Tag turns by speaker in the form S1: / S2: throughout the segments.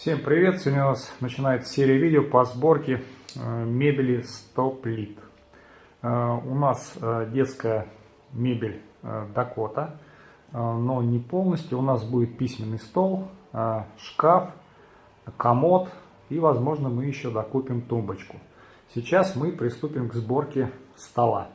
S1: Всем привет! Сегодня у нас начинается серия видео по сборке мебели Столплит. У нас детская мебель Дакота, но не полностью. У нас будет письменный стол, шкаф, комод и, возможно, мы еще докупим тумбочку. Сейчас мы приступим к сборке стола.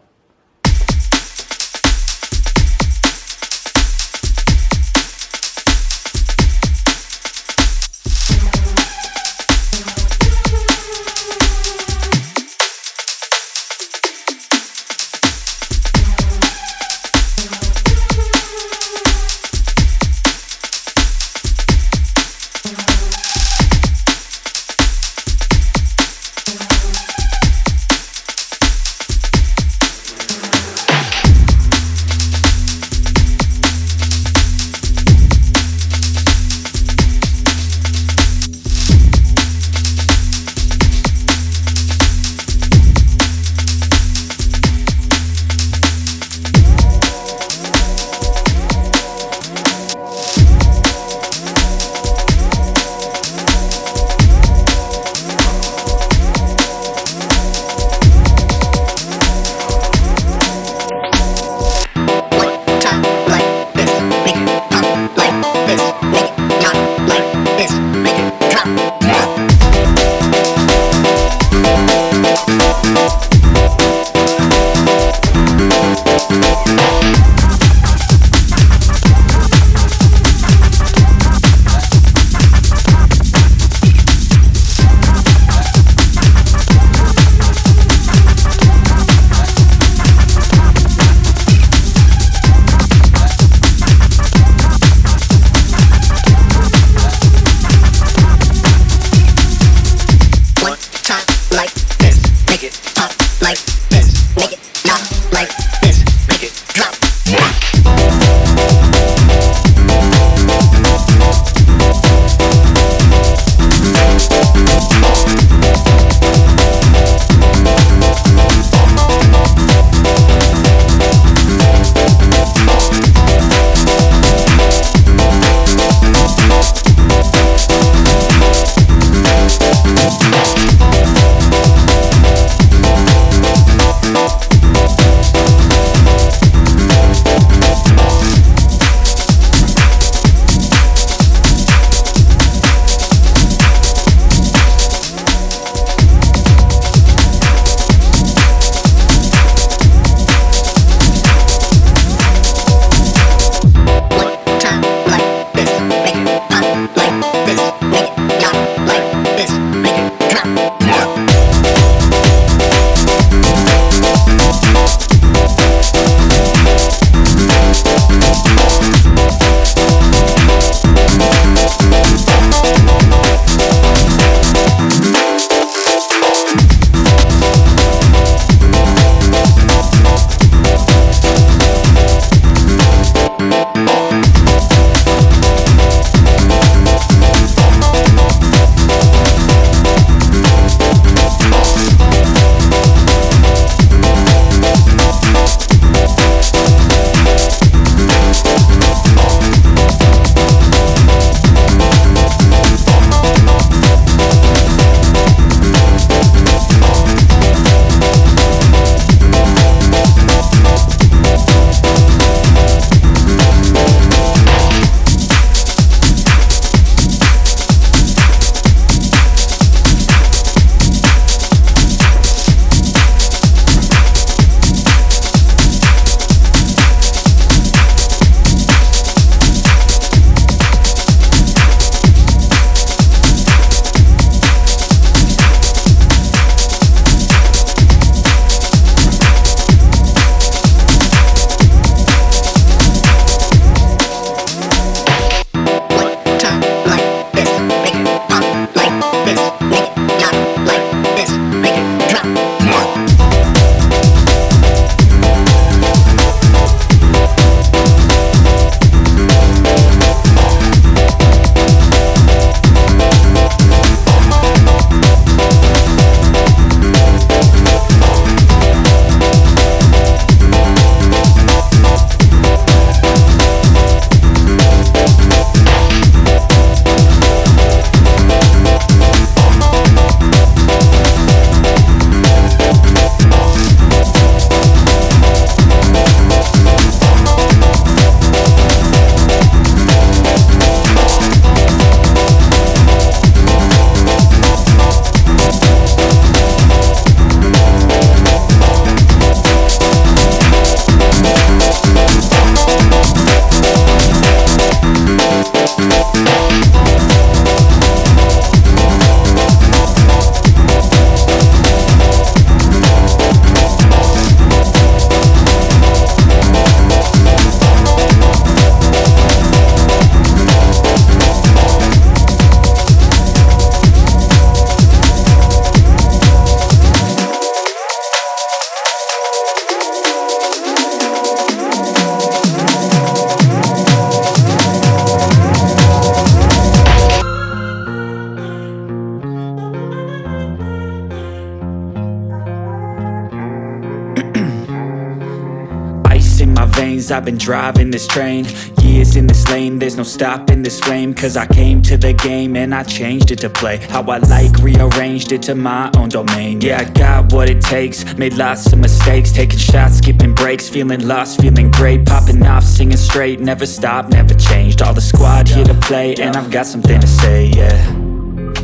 S2: my veins, I've been driving this train. Years in this lane, there's no stopping this flame. Cause I came to the game and I changed it to play how I like, rearranged it to my own domain. Yeah, I got what it takes, made lots of mistakes, taking shots, skipping breaks, feeling lost, feeling great, popping off, singing straight, never stopped, never changed. All the squad here to play, and I've got something to say, yeah.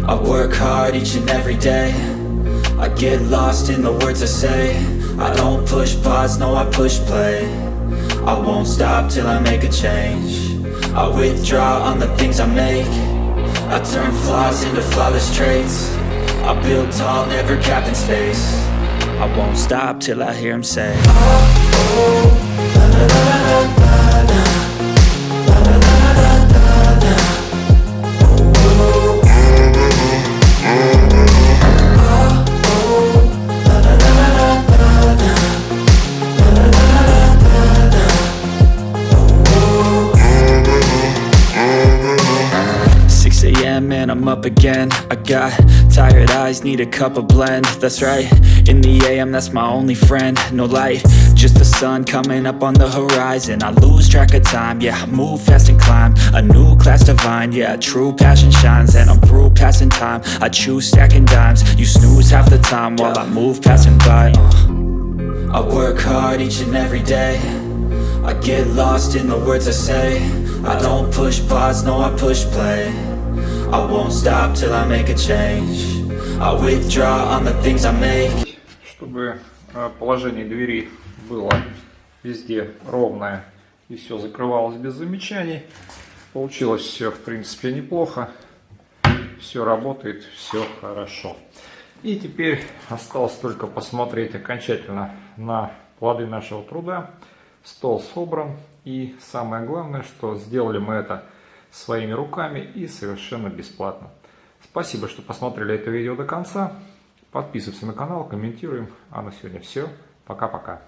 S2: I work hard each and every day, I get lost in the words I say. I don't push pause, no I push play. I won't stop till I make a change. I withdraw on the things I make. I turn flaws into flawless traits. I build tall, never capped in space. I won't stop till I hear him say, oh, oh, la la la la la la. And I'm up again. I got tired eyes, need a cup of blend. That's right, in the AM, that's my only friend. No light, just the sun coming up on the horizon. I lose track of time, yeah, I move fast and climb a new class divine, yeah, true passion shines. And I'm through passing time, I choose stacking dimes. You snooze half the time while I move passing by. I work hard each and every day, I get lost in the words I say. I don't push pause, no I push play. I won't stop till I make a change. I withdraw on the things I make.
S1: Чтобы положение двери было везде ровное и все закрывалось без замечаний. Получилось все в принципе неплохо. Все работает, все хорошо. И теперь осталось только посмотреть окончательно на плоды нашего труда. Стол собран, и самое главное, что сделали мы это своими руками и совершенно бесплатно. Спасибо, что посмотрели это видео до конца. Подписывайтесь на канал, комментируем. А на сегодня все. Пока-пока.